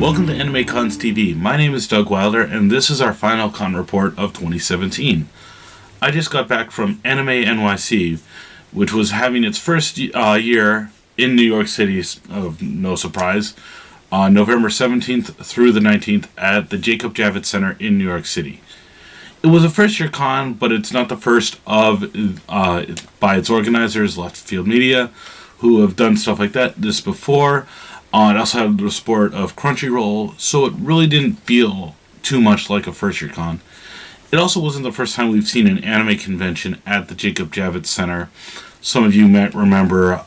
Welcome to AnimeCons TV. My name is Doug Wilder, and this is our final con report of 2017. I just got back from Anime NYC, which was having its first year in New York City, of no surprise, on November 17th through the 19th at the Jacob Javits Center in New York City. It was a first-year con, but it's not the first of by its organizers, Left Field Media, who have done stuff like this before. It also had the support of Crunchyroll, so it really didn't feel too much like a first-year con. It also wasn't the first time we've seen an anime convention at the Jacob Javits Center. Some of you might remember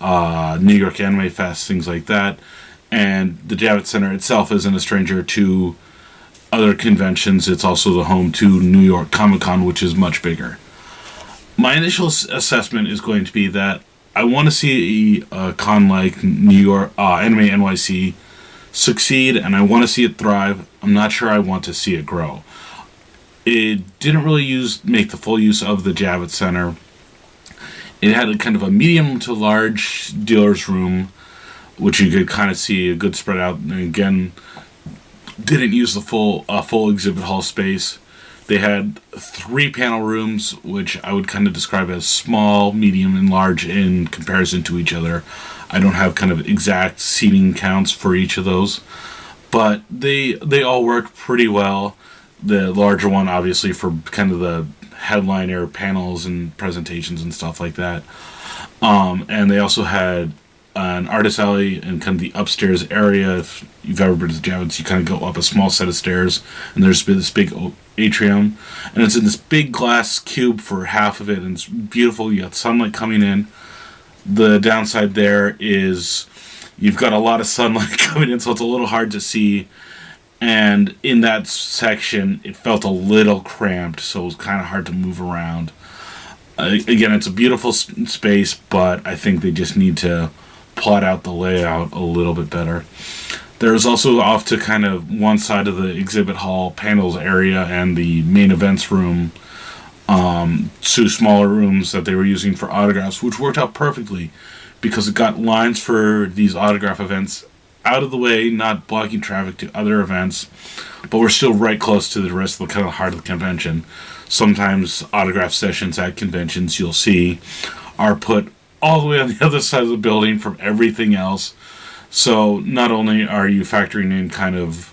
New York Anime Fest, things like that. And the Javits Center itself isn't a stranger to other conventions. It's also the home to New York Comic Con, which is much bigger. My initial assessment is going to be that I want to see a con like New York Anime NYC succeed, and I want to see it thrive. I'm not sure I want to see it grow. It didn't really make the full use of the Javits Center. It had a kind of a medium to large dealer's room, which you could kind of see a good spread out. And again, didn't use the full exhibit hall space. They had 3 panel rooms, which I would kind of describe as small, medium, and large in comparison to each other. I don't have kind of exact seating counts for each of those, but they all work pretty well. The larger one, obviously, for kind of the headliner panels and presentations and stuff like that. And they also had an artist alley and kind of the upstairs area. If you've ever been to Javits, you kind of go up a small set of stairs, and there's this big atrium, and it's in this big glass cube for half of it, and it's beautiful. You got sunlight coming in. The downside there is you've got a lot of sunlight coming in, so it's a little hard to see. And in that section, it felt a little cramped, so it was kind of hard to move around. Again, it's a beautiful space, but I think they just need to plot out the layout a little bit better. There's also off to kind of one side of the exhibit hall panels area and the main events room, 2 smaller rooms that they were using for autographs, which worked out perfectly because it got lines for these autograph events out of the way, not blocking traffic to other events, but we're still right close to the rest of the kind of heart of the convention. Sometimes autograph sessions at conventions, you'll see, are put all the way on the other side of the building from everything else. So not only are you factoring in kind of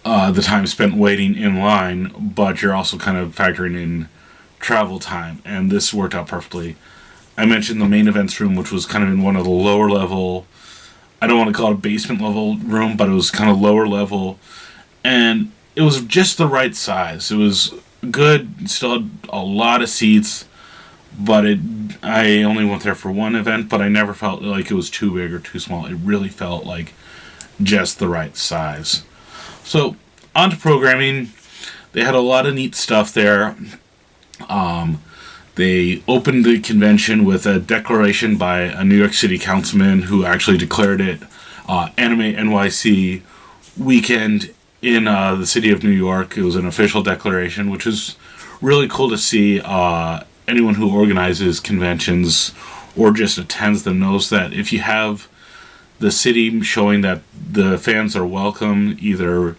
the time spent waiting in line, but you're also kind of factoring in travel time, and this worked out perfectly. I mentioned the main events room, which was kind of in one of the lower level, I don't want to call it a basement level room, but it was kind of lower level, and it was just the right size. It was good, still had a lot of seats, but I only went there for one event, but I never felt like it was too big or too small. It really felt like just the right size. So, on to programming. They had a lot of neat stuff there. They opened the convention with a declaration by a New York City councilman who actually declared it Anime NYC weekend in the city of New York. It was an official declaration, which was really cool to see. Anyone who organizes conventions or just attends them knows that if you have the city showing that the fans are welcome, either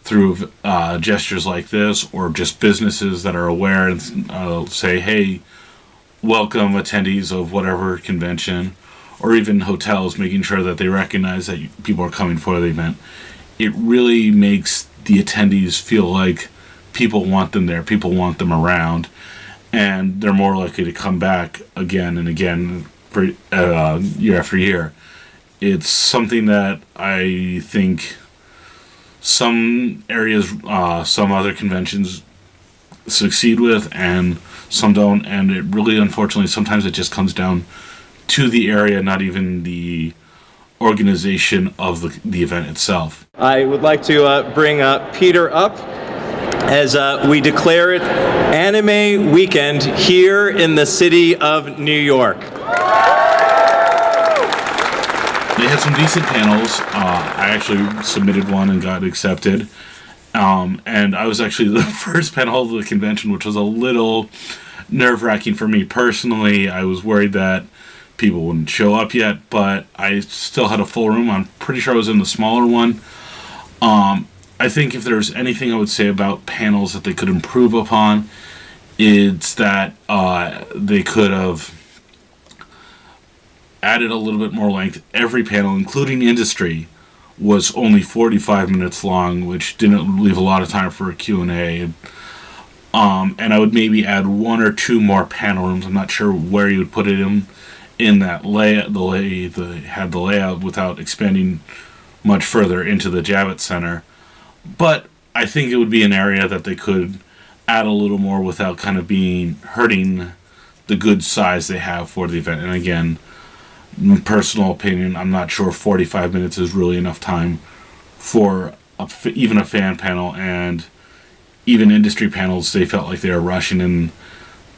through gestures like this or just businesses that are aware and say, hey, welcome attendees of whatever convention, or even hotels making sure that they recognize that people are coming for the event, it really makes the attendees feel like people want them there, people want them around, and they're more likely to come back again and again for year after year. It's something that I think some areas, some other conventions succeed with, and some don't. And it really, unfortunately, sometimes it just comes down to the area, not even the organization of the event itself. I would like to bring Peter up as we declare it Anime Weekend here in the city of New York. They had some decent panels. I actually submitted one and got accepted. And I was actually the first panel of the convention, which was a little nerve-wracking for me personally. I was worried that people wouldn't show up yet, but I still had a full room. I'm pretty sure I was in the smaller one. I think if there's anything I would say about panels that they could improve upon, it's that they could have added a little bit more length. Every panel, including industry, was only 45 minutes long, which didn't leave a lot of time for a Q&A. And I would maybe add one or two more panel rooms. I'm not sure where you would put it in that layout. Had the layout without expanding much further into the Javits Center. But I think it would be an area that they could add a little more without kind of hurting the good size they have for the event. And again, personal opinion, I'm not sure 45 minutes is really enough time for even a fan panel, and even industry panels. They felt like they were rushing. And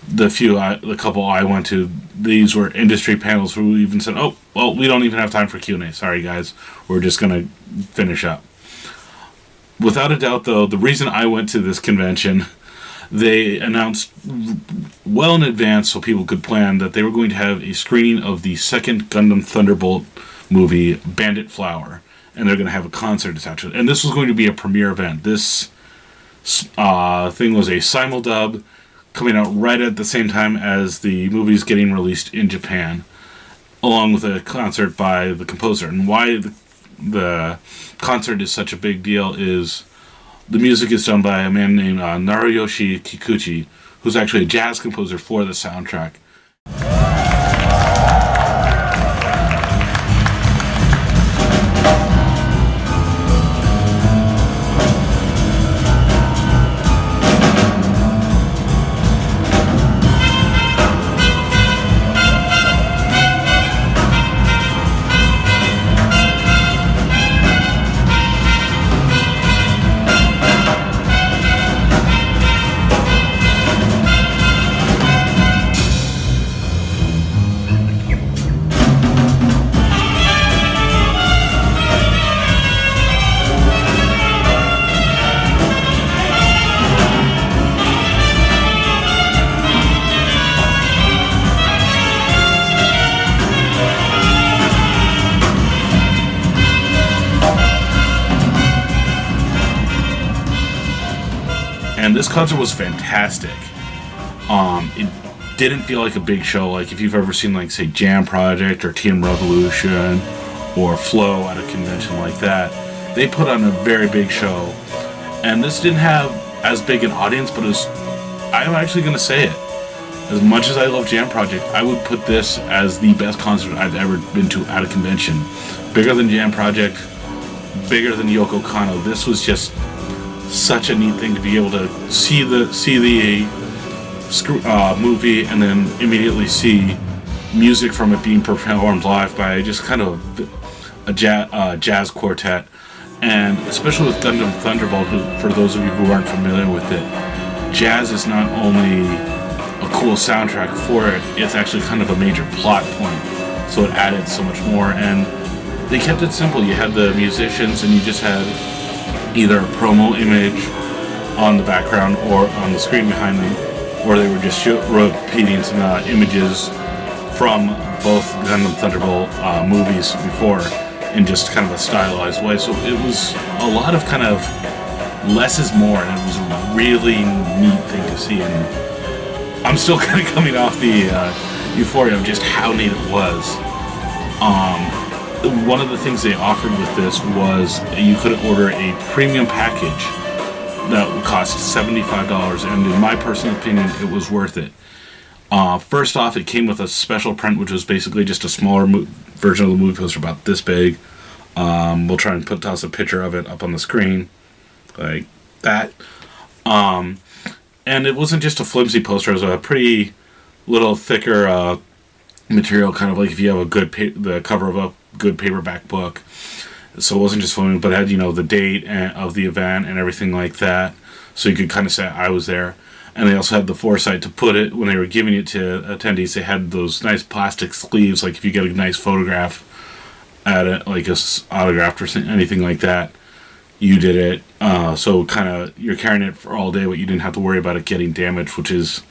the couple I went to, these were industry panels who even said, "Oh, well, we don't even have time for Q&A. Sorry, guys, we're just gonna finish up." Without a doubt, though, the reason I went to this convention, they announced well in advance so people could plan that they were going to have a screening of the second Gundam Thunderbolt movie, Bandit Flower, and they're going to have a concert attached to it. And this was going to be a premiere event. This thing was a simuldub coming out right at the same time as the movie's getting released in Japan, along with a concert by the composer. And why the concert is such a big deal is the music is done by a man named Naruyoshi Kikuchi, who's actually a jazz composer for the soundtrack. And this concert was fantastic. It didn't feel like a big show. Like if you've ever seen, like, say, Jam Project or TM Revolution or Flow at a convention like that, they put on a very big show. And this didn't have as big an audience, but I'm actually going to say it. As much as I love Jam Project, I would put this as the best concert I've ever been to at a convention. Bigger than Jam Project, bigger than Yoko Kanno. This was just such a neat thing to be able to see the movie and then immediately see music from it being performed live by just kind of a jazz quartet. And especially with Gundam Thunderbolt, for those of you who aren't familiar with it, jazz is not only a cool soundtrack for it, it's actually kind of a major plot point. So it added so much more. And they kept it simple. You had the musicians and you just had either a promo image on the background or on the screen behind them, or they were just repeating some images from both Gundam Thunderbolt movies before in just kind of a stylized way. So it was a lot of kind of less is more, and it was a really neat thing to see. And I'm still kind of coming off the euphoria of just how neat it was. One of the things they offered with this was you could order a premium package that would cost $75, and in my personal opinion, it was worth it. First off, it came with a special print, which was basically just a smaller version of the movie poster about this big. We'll try and toss a picture of it up on the screen, like that. And it wasn't just a flimsy poster; it was a pretty little thicker material, kind of like if you have the cover of a good paperback book. So it wasn't just filming, but it had, the date of the event and everything like that, so you could kind of say I was there. And they also had the foresight to put it, when they were giving it to attendees, they had those nice plastic sleeves, like if you get a nice photograph at it, like autographed or anything like that, you did it. So kind of you're carrying it for all day, but you didn't have to worry about it getting damaged, which is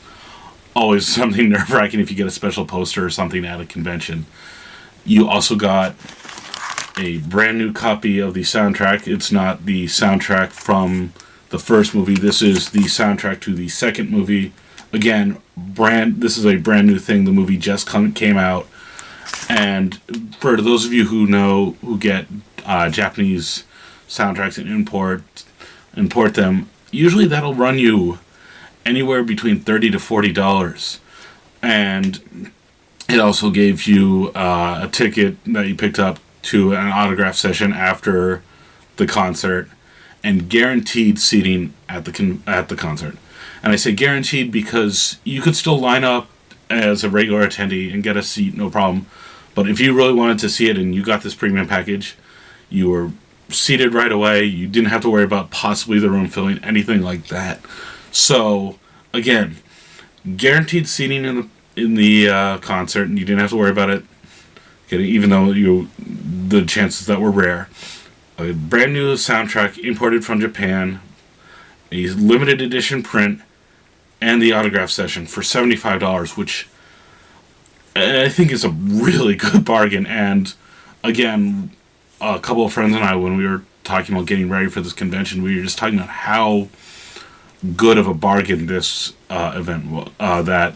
always something nerve-wracking if you get a special poster or something at a convention. You also got a brand new copy of the soundtrack. It's not the soundtrack from the first movie. This is the soundtrack to the second movie. Again, this is a brand new thing. The movie just came out. And for those of you who get Japanese soundtracks and import them, usually that'll run you anywhere between $30 to $40. And it also gave you a ticket that you picked up to an autograph session after the concert, and guaranteed seating at the concert. And I say guaranteed because you could still line up as a regular attendee and get a seat, no problem. But if you really wanted to see it and you got this premium package, you were seated right away. You didn't have to worry about possibly the room filling, anything like that. So again, guaranteed seating in the concert, and you didn't have to worry about it getting, even though the chances that were rare. A brand new soundtrack imported from Japan, a limited edition print, and the autograph session for $75, which I think is a really good bargain. And again, a couple of friends and I, when we were talking about getting ready for this convention, we were just talking about how good of a bargain this that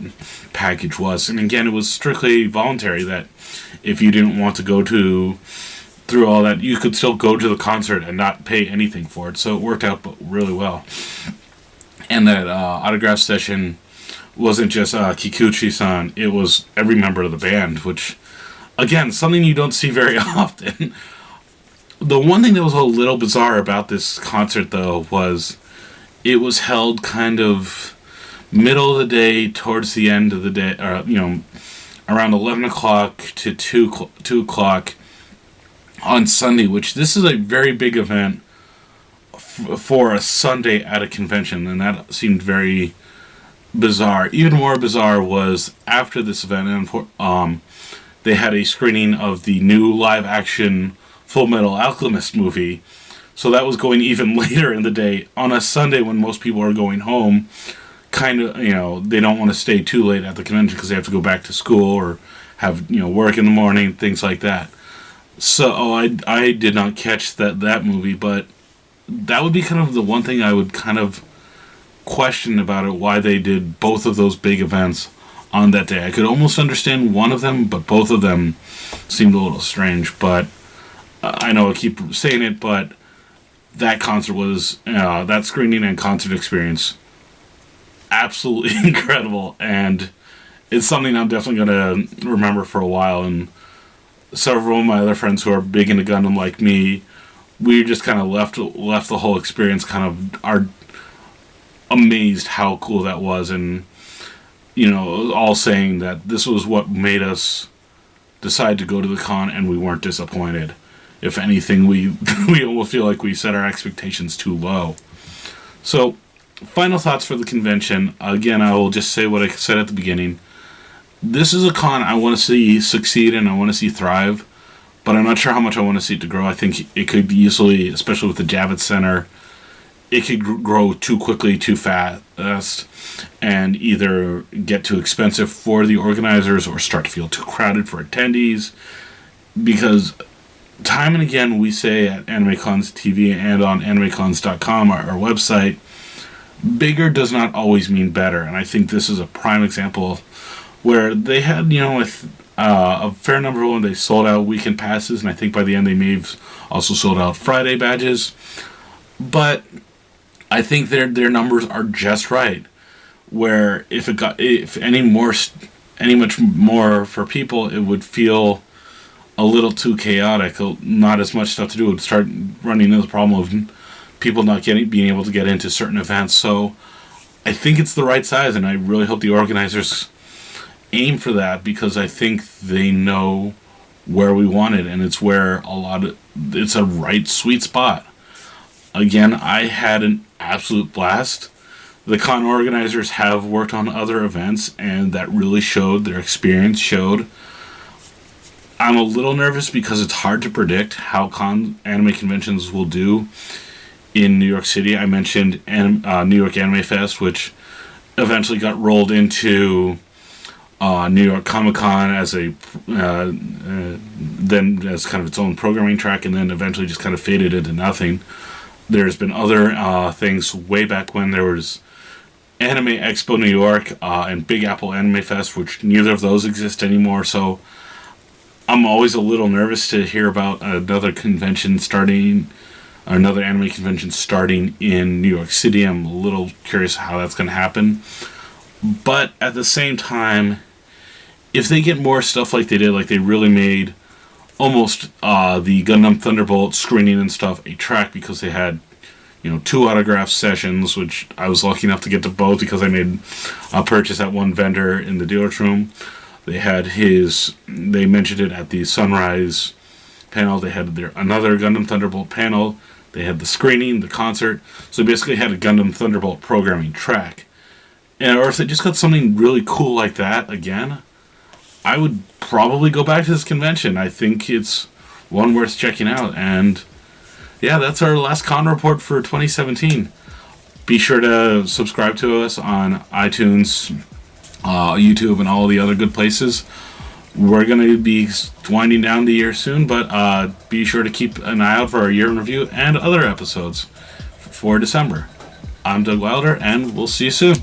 package was. And again, it was strictly voluntary, that if you didn't want to go through all that, you could still go to the concert and not pay anything for it. So it worked out really well. And that autograph session wasn't just Kikuchi-san, it was every member of the band, which, again, something you don't see very often. The one thing that was a little bizarre about this concert, though, was it was held kind of middle of the day, towards the end of the day, around 11 o'clock to 2 o'clock on Sunday, which this is a very big event for a Sunday at a convention, and that seemed very bizarre. Even more bizarre was after this event, and they had a screening of the new live-action Full Metal Alchemist movie, so that was going even later in the day on a Sunday when most people are going home. Kind of, they don't want to stay too late at the convention because they have to go back to school or have work in the morning, things like that. So I did not catch that movie, but that would be kind of the one thing I would kind of question about it, why they did both of those big events on that day. I could almost understand one of them, but both of them seemed a little strange. But I know I keep saying it, but that concert was, that screening and concert experience, absolutely incredible, and it's something I'm definitely going to remember for a while. And several of my other friends who are big into Gundam like me, we just kind of left the whole experience kind of are amazed how cool that was, and all saying that this was what made us decide to go to the con, and we weren't disappointed. If anything, we almost feel like we set our expectations too low. So, final thoughts for the convention. Again, I will just say what I said at the beginning. This is a con I want to see succeed and I want to see thrive, but I'm not sure how much I want to see it to grow. I think it could easily, especially with the Javits Center, it could grow too quickly, too fast, and either get too expensive for the organizers or start to feel too crowded for attendees. Because time and again we say at AnimeCons TV and on AnimeCons.com, our website, bigger does not always mean better. And I think this is a prime example where they had, a fair number of them, they sold out weekend passes, and I think by the end they may have also sold out Friday badges. But I think their numbers are just right. Where if any much more for people, it would feel a little too chaotic. Not as much stuff to do. It would start running into the problem of people not being able to get into certain events. So I think it's the right size, and I really hope the organizers aim for that, because I think they know where we want it, and it's where it's a right sweet spot. Again, I had an absolute blast. The con organizers have worked on other events, and that really showed. Their experience showed. I'm a little nervous because it's hard to predict how anime conventions will do in New York City. I mentioned New York Anime Fest, which eventually got rolled into New York Comic Con as then as kind of its own programming track, and then eventually just kind of faded into nothing. There's been other things way back when. There was Anime Expo New York and Big Apple Anime Fest, which neither of those exist anymore. So I'm always a little nervous to hear about another convention starting, another anime convention starting in New York City. I'm a little curious how that's going to happen. But at the same time, if they get more stuff like they did, like they really made almost the Gundam Thunderbolt screening and stuff a track, because they had 2 autograph sessions, which I was lucky enough to get to both because I made a purchase at one vendor in the dealer's room. They mentioned it at the Sunrise panel. They had another Gundam Thunderbolt panel. They had the screening, the concert. So they basically had a Gundam Thunderbolt programming track. Or if they just got something really cool like that again, I would probably go back to this convention. I think it's one worth checking out. And yeah, that's our last con report for 2017. Be sure to subscribe to us on iTunes, YouTube, and all the other good places. We're going to be winding down the year soon, but be sure to keep an eye out for our year in review and other episodes for December. I'm Doug Wilder, and we'll see you soon.